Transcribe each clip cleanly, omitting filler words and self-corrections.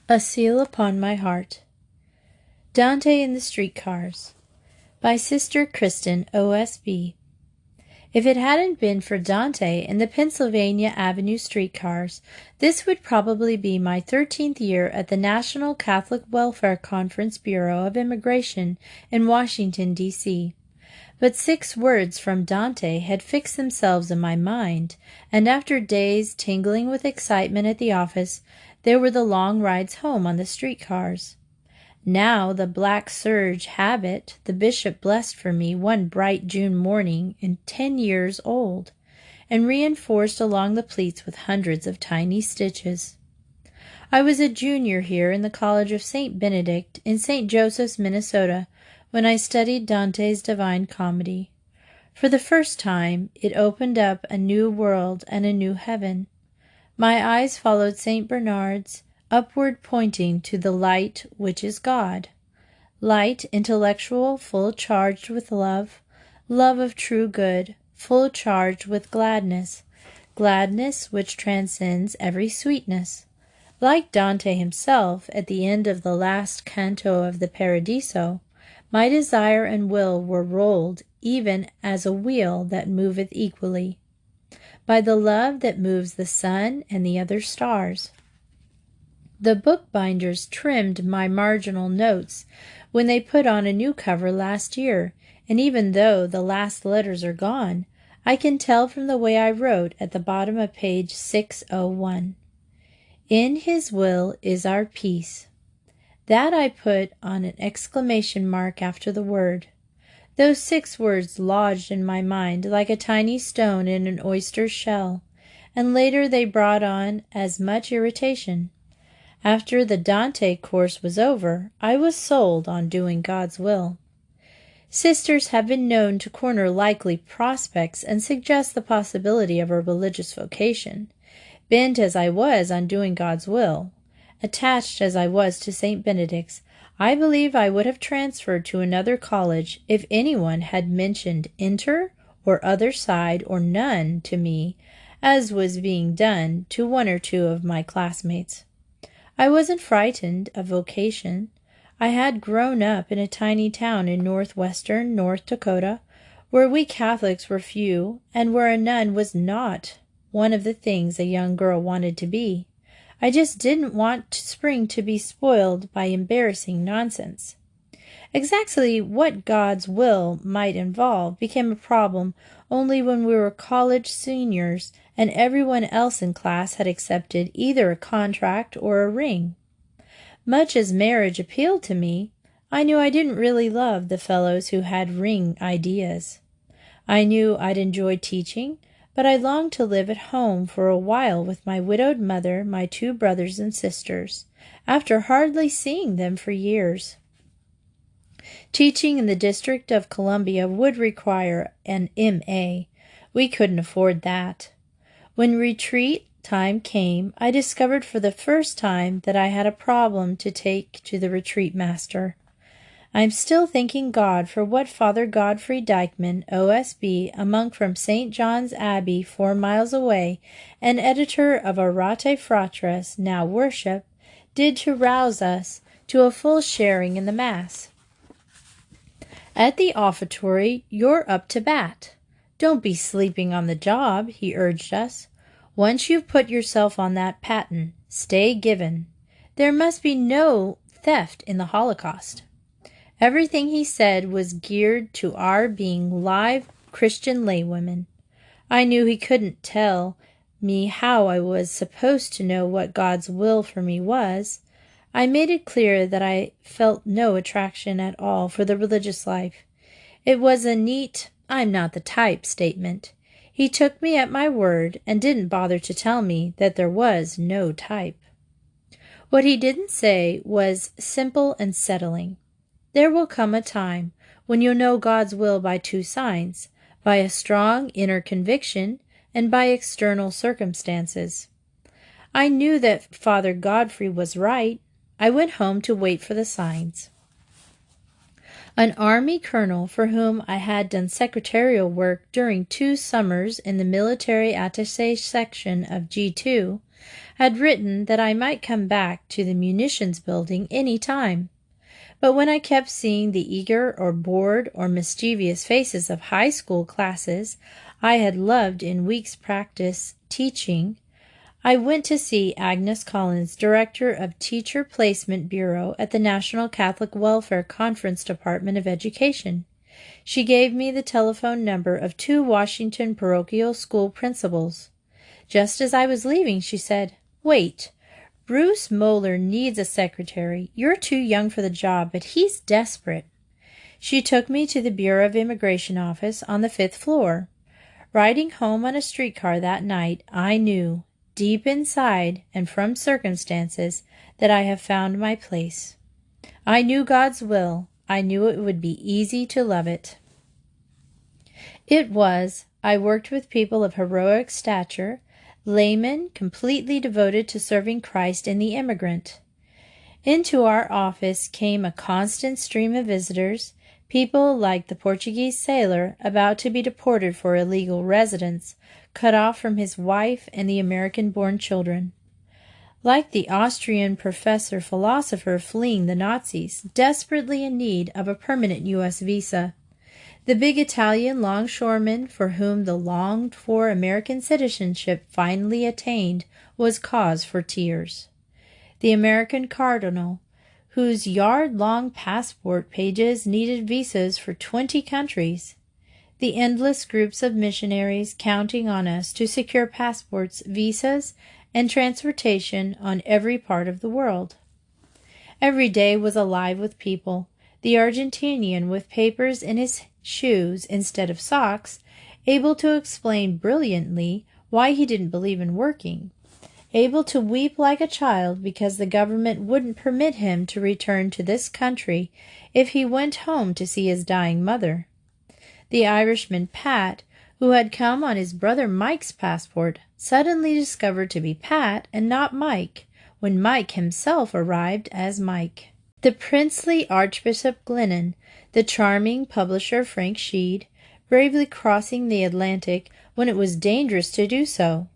A Seal Upon My Heart. Dante in the Streetcars by Sister Kristen, OSB. If it hadn't been for Dante and the Pennsylvania Avenue streetcars, this would probably be my 13th year at the National Catholic Welfare Conference Bureau of Immigration in Washington, D.C. But 6 words from Dante had fixed themselves in my mind, and after days tingling with excitement at the office, there were the long rides home on the streetcars. Now the black serge habit the bishop blessed for me one bright June morning in 10 years old, and reinforced along the pleats with hundreds of tiny stitches. I was a junior here in the College of St. Benedict in St. Joseph's, Minnesota, when I studied Dante's Divine Comedy. For the first time, it opened up a new world and a new heaven. My eyes followed St. Bernard's, upward pointing to the light which is God. Light intellectual, full charged with love, love of true good, full charged with gladness, gladness which transcends every sweetness. Like Dante himself, at the end of the last canto of the Paradiso, my desire and will were rolled even as a wheel that moveth equally, by the love that moves the sun and the other stars. The bookbinders trimmed my marginal notes when they put on a new cover last year, and even though the last letters are gone, I can tell from the way I wrote at the bottom of page 601. In his will is our peace. That I put on an exclamation mark after the word. Those 6 words lodged in my mind like a tiny stone in an oyster shell, and later they brought on as much irritation. After the Dante course was over, I was sold on doing God's will. Sisters have been known to corner likely prospects and suggest the possibility of a religious vocation. Bent as I was on doing God's will, attached as I was to St. Benedict's, I believe I would have transferred to another college if anyone had mentioned inter or other side or none to me, as was being done to 1 or 2 of my classmates. I wasn't frightened of vocation. I had grown up in a tiny town in northwestern North Dakota, where we Catholics were few, and where a nun was not one of the things a young girl wanted to be. I just didn't want spring to be spoiled by embarrassing nonsense. Exactly what God's will might involve became a problem only when we were college seniors and everyone else in class had accepted either a contract or a ring. Much as marriage appealed to me, I knew I didn't really love the fellows who had ring ideas. I knew I'd enjoy teaching, but I longed to live at home for a while with my widowed mother, my 2 brothers and sisters, after hardly seeing them for years. Teaching in the District of Columbia would require an M.A. We couldn't afford that. When retreat time came, I discovered for the first time that I had a problem to take to the retreat master. I'm still thanking God for what Father Godfrey Dykeman, OSB, a monk from St. John's Abbey 4 miles away, and editor of Orate Fratres, now Worship, did to rouse us to a full sharing in the Mass. At the offertory, you're up to bat. Don't be sleeping on the job, he urged us. Once you've put yourself on that paten, stay given. There must be no theft in the Holocaust. Everything he said was geared to our being live Christian laywomen. I knew he couldn't tell me how I was supposed to know what God's will for me was. I made it clear that I felt no attraction at all for the religious life. It was a neat, I'm not the type statement. He took me at my word and didn't bother to tell me that there was no type. What he didn't say was simple and settling. There will come a time when you'll know God's will by 2 signs, by a strong inner conviction and by external circumstances. I knew that Father Godfrey was right. I went home to wait for the signs. An army colonel for whom I had done secretarial work during 2 summers in the military attaché section of G2 had written that I might come back to the munitions building any time. But when I kept seeing the eager or bored or mischievous faces of high school classes I had loved in weeks' practice teaching, I went to see Agnes Collins, Director of Teacher Placement Bureau at the National Catholic Welfare Conference Department of Education. She gave me the telephone number of 2 Washington parochial school principals. Just as I was leaving, she said, "Wait. Bruce Moeller needs a secretary. You're too young for the job, but he's desperate." She took me to the Bureau of Immigration office on the 5th floor. Riding home on a streetcar that night, I knew, deep inside and from circumstances, that I have found my place. I knew God's will. I knew it would be easy to love it. It was. I worked with people of heroic stature, laymen completely devoted to serving Christ and the immigrant. Into our office came a constant stream of visitors, people like the Portuguese sailor about to be deported for illegal residence, cut off from his wife and the American-born children. Like the Austrian professor-philosopher fleeing the Nazis, desperately in need of a permanent U.S. visa. The big Italian longshoreman for whom the longed-for American citizenship finally attained was cause for tears. The American cardinal, whose yard-long passport pages needed visas for 20 countries. The endless groups of missionaries counting on us to secure passports, visas, and transportation on every part of the world. Every day was alive with people. The Argentinian with papers in his shoes instead of socks, able to explain brilliantly why he didn't believe in working, able to weep like a child because the government wouldn't permit him to return to this country if he went home to see his dying mother. The Irishman Pat, who had come on his brother Mike's passport, suddenly discovered to be Pat and not Mike, when Mike himself arrived as Mike. The princely Archbishop Glennon, the charming publisher Frank Sheed, bravely crossing the Atlantic when it was dangerous to do so.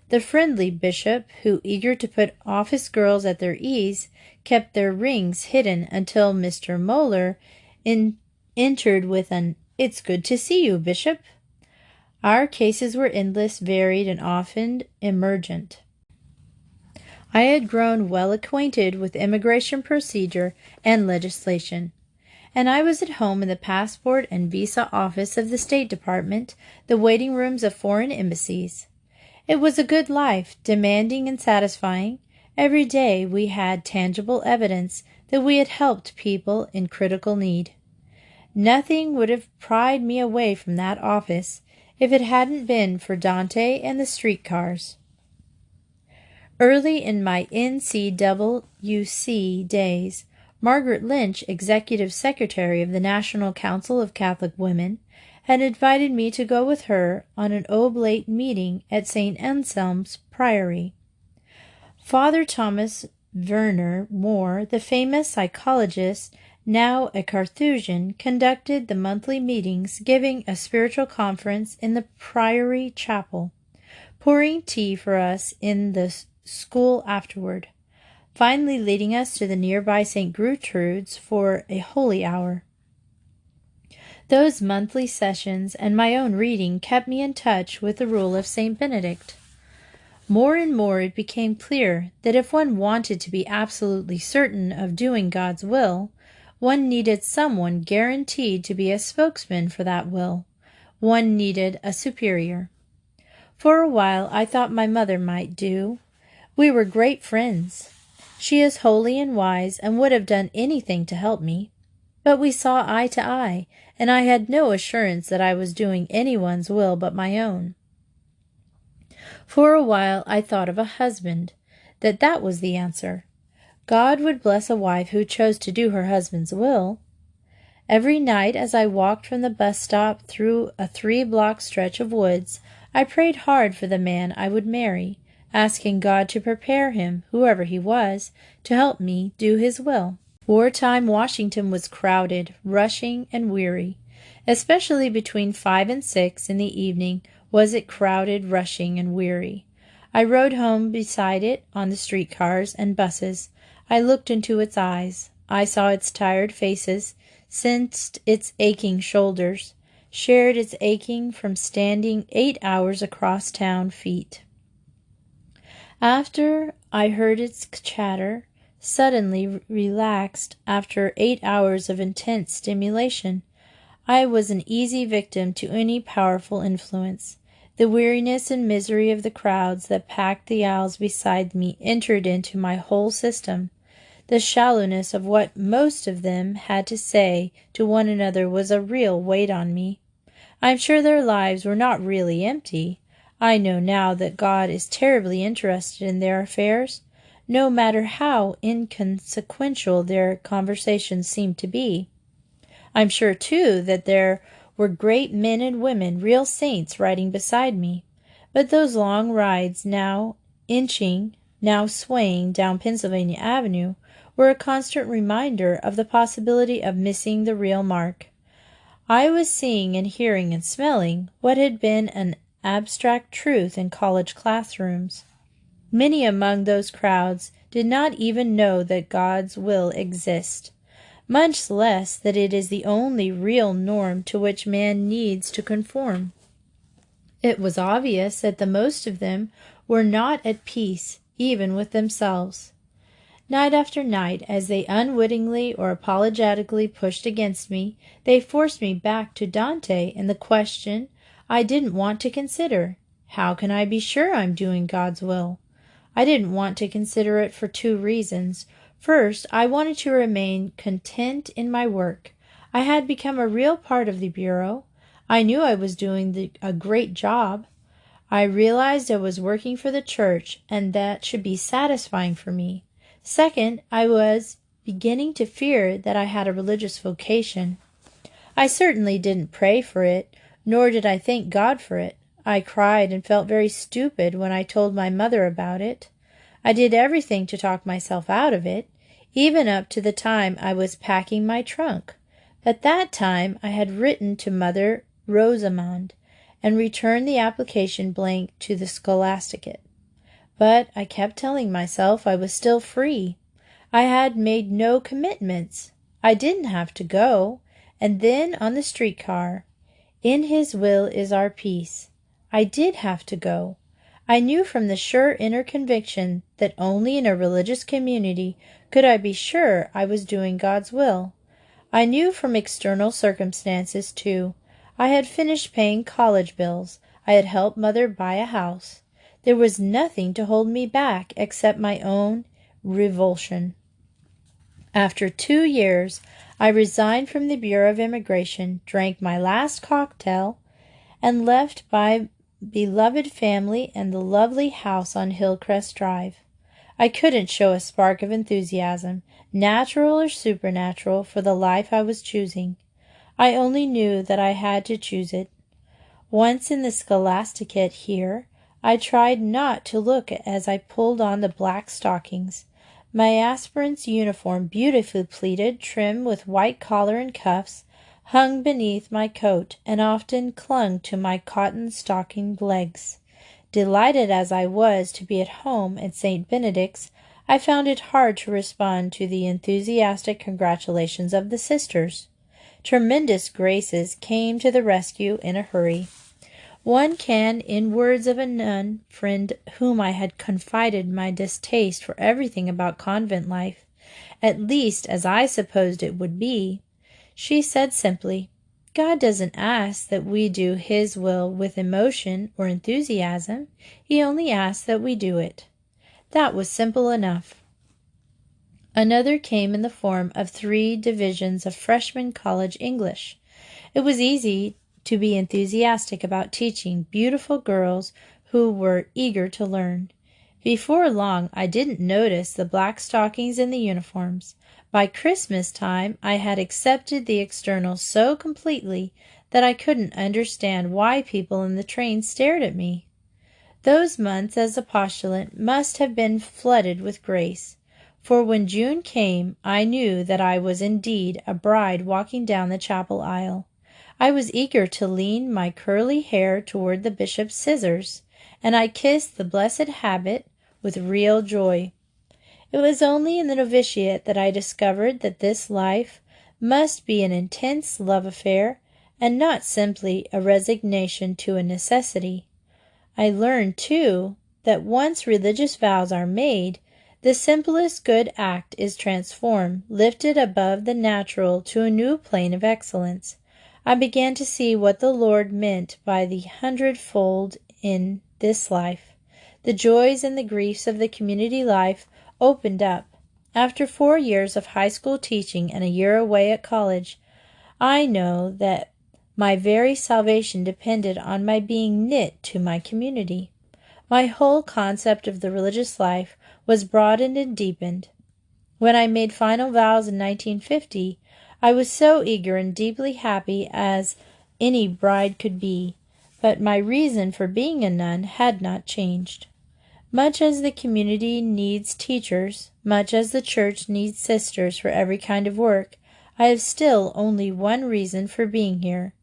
The friendly bishop who, eager to put office girls at their ease, kept their rings hidden until Mr. Moeller entered with an "It's good to see you, Bishop." Our cases were endless, varied, and often emergent. I had grown well acquainted with immigration procedure and legislation, and I was at home in the passport and visa office of the State Department, the waiting rooms of foreign embassies. It was a good life, demanding and satisfying. Every day we had tangible evidence that we had helped people in critical need. Nothing would have pried me away from that office if it hadn't been for Dante and the streetcars. Early in my NCWC days, Margaret Lynch, Executive Secretary of the National Council of Catholic Women, had invited me to go with her on an oblate meeting at St. Anselm's Priory. Father Thomas Werner Moore, the famous psychologist, now a Carthusian, conducted the monthly meetings, giving a spiritual conference in the Priory Chapel, pouring tea for us in the school afterward, finally leading us to the nearby St. Gertrude's for a holy hour. Those monthly sessions and my own reading kept me in touch with the rule of St. Benedict. More and more it became clear that if one wanted to be absolutely certain of doing God's will, one needed someone guaranteed to be a spokesman for that will. One needed a superior. For a while I thought my mother might do. We were great friends. She is holy and wise and would have done anything to help me. But we saw eye to eye, and I had no assurance that I was doing anyone's will but my own. For a while I thought of a husband, that was the answer. God would bless a wife who chose to do her husband's will. Every night as I walked from the bus stop through a 3-block stretch of woods, I prayed hard for the man I would marry, asking God to prepare him, whoever he was, to help me do his will. Wartime Washington was crowded, rushing, and weary. Especially between 5 and 6 in the evening was it crowded, rushing, and weary. I rode home beside it on the streetcars and buses. I looked into its eyes. I saw its tired faces, sensed its aching shoulders, shared its aching from standing 8 hours across town feet. After I heard its chatter, suddenly relaxed after 8 hours of intense stimulation, I was an easy victim to any powerful influence. The weariness and misery of the crowds that packed the aisles beside me entered into my whole system. The shallowness of what most of them had to say to one another was a real weight on me. I am sure their lives were not really empty. I know now that God is terribly interested in their affairs, no matter how inconsequential their conversations seem to be. I'm sure, too, that there were great men and women, real saints, riding beside me. But those long rides, now inching, now swaying down Pennsylvania Avenue, were a constant reminder of the possibility of missing the real mark. I was seeing and hearing and smelling what had been an abstract truth in college classrooms. Many among those crowds did not even know that God's will exists, much less that it is the only real norm to which man needs to conform. It was obvious that the most of them were not at peace even with themselves. Night after night, as they unwittingly or apologetically pushed against me, they forced me back to Dante and the question I didn't want to consider. How can I be sure I'm doing God's will? I didn't want to consider it for 2 reasons. First, I wanted to remain content in my work. I had become a real part of the Bureau. I knew I was doing a great job. I realized I was working for the church, and that should be satisfying for me. Second, I was beginning to fear that I had a religious vocation. I certainly didn't pray for it, nor did I thank God for it. I cried and felt very stupid when I told my mother about it. I did everything to talk myself out of it, even up to the time I was packing my trunk. At that time I had written to Mother Rosamond and returned the application blank to the Scholasticate. But I kept telling myself I was still free. I had made no commitments. I didn't have to go. And then on the streetcar, "In His will is our peace." I did have to go. I knew from the sure inner conviction that only in a religious community could I be sure I was doing God's will. I knew from external circumstances, too. I had finished paying college bills. I had helped Mother buy a house. There was nothing to hold me back except my own revulsion. After 2 years, I resigned from the Bureau of Immigration, drank my last cocktail, and left my beloved family and the lovely house on Hillcrest Drive. I couldn't show a spark of enthusiasm, natural or supernatural, for the life I was choosing. I only knew that I had to choose it. Once in the Scholasticate here, I tried not to look as I pulled on the black stockings. My aspirant's uniform, beautifully pleated, trimmed with white collar and cuffs, hung beneath my coat and often clung to my cotton stockinged legs. Delighted as I was to be at home at St. Benedict's, I found it hard to respond to the enthusiastic congratulations of the sisters. Tremendous graces came to the rescue in a hurry. One can, in words of a nun friend whom I had confided my distaste for everything about convent life, at least as I supposed it would be, she said simply, "God doesn't ask that we do His will with emotion or enthusiasm. He only asks that we do it." That was simple enough. Another came in the form of 3 divisions of freshman college English. It was easy to be enthusiastic about teaching beautiful girls who were eager to learn. Before long, I didn't notice the black stockings in the uniforms. By Christmas time, I had accepted the externals so completely that I couldn't understand why people in the train stared at me. Those months as a postulant must have been flooded with grace, for when June came, I knew that I was indeed a bride walking down the chapel aisle. I was eager to lean my curly hair toward the bishop's scissors, and I kissed the blessed habit with real joy. It was only in the novitiate that I discovered that this life must be an intense love affair and not simply a resignation to a necessity. I learned, too, that once religious vows are made, the simplest good act is transformed, lifted above the natural to a new plane of excellence. I began to see what the Lord meant by the hundredfold in this life. The joys and the griefs of the community life opened up. After 4 years of high school teaching and a year away at college, I know that my very salvation depended on my being knit to my community. My whole concept of the religious life was broadened and deepened. When I made final vows in 1950, I was so eager and deeply happy as any bride could be, but my reason for being a nun had not changed. Much as the community needs teachers, much as the church needs sisters for every kind of work, I have still only one reason for being here.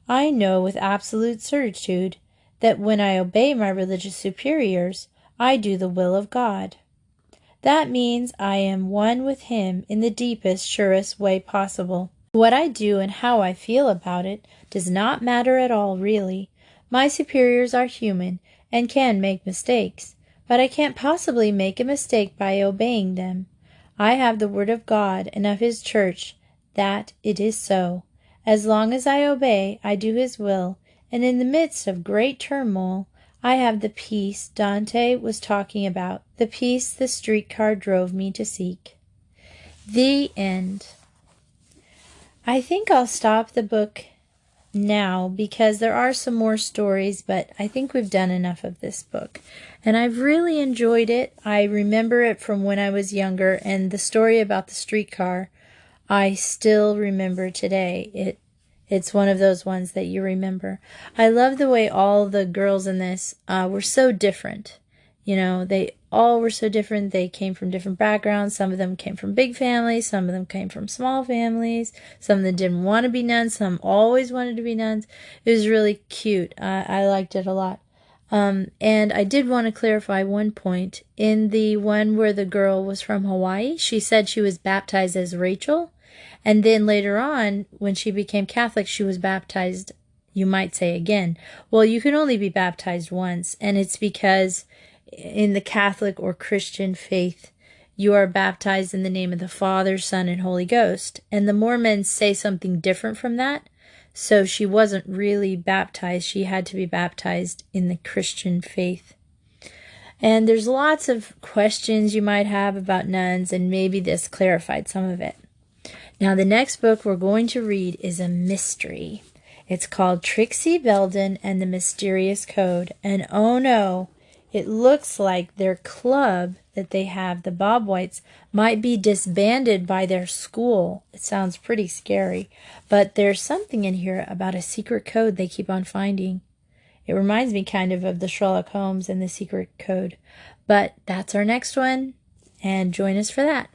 I know with absolute certitude that when I obey my religious superiors, I do the will of God. That means I am one with Him in the deepest, surest way possible. What I do and how I feel about it does not matter at all, really. My superiors are human and can make mistakes, but I can't possibly make a mistake by obeying them. I have the word of God and of His church that it is so. As long as I obey, I do His will, and in the midst of great turmoil, I have the peace Dante was talking about, the peace the streetcar drove me to seek. The end. I think I'll stop the book now because there are some more stories, but I think we've done enough of this book. And I've really enjoyed it. I remember it from when I was younger, and the story about the streetcar, I still remember today. It's one of those ones that you remember. I love the way all the girls in this were so different. You know, they all were so different. They came from different backgrounds. Some of them came from big families. Some of them came from small families. Some of them didn't want to be nuns. Some always wanted to be nuns. It was really cute. I liked it a lot. And I did want to clarify one point. In the one where the girl was from Hawaii, she said she was baptized as Rachel. And then later on, when she became Catholic, she was baptized, you might say, again. Well, you can only be baptized once, and it's because in the Catholic or Christian faith, you are baptized in the name of the Father, Son, and Holy Ghost. And the Mormons say something different from that. So she wasn't really baptized. She had to be baptized in the Christian faith. And there's lots of questions you might have about nuns, and maybe this clarified some of it. Now, the next book we're going to read is a mystery. It's called Trixie Belden and the Mysterious Code. And oh no, it looks like their club that they have, the Bob Whites, might be disbanded by their school. It sounds pretty scary. But there's something in here about a secret code they keep on finding. It reminds me kind of the Sherlock Holmes and the secret code. But that's our next one, and join us for that.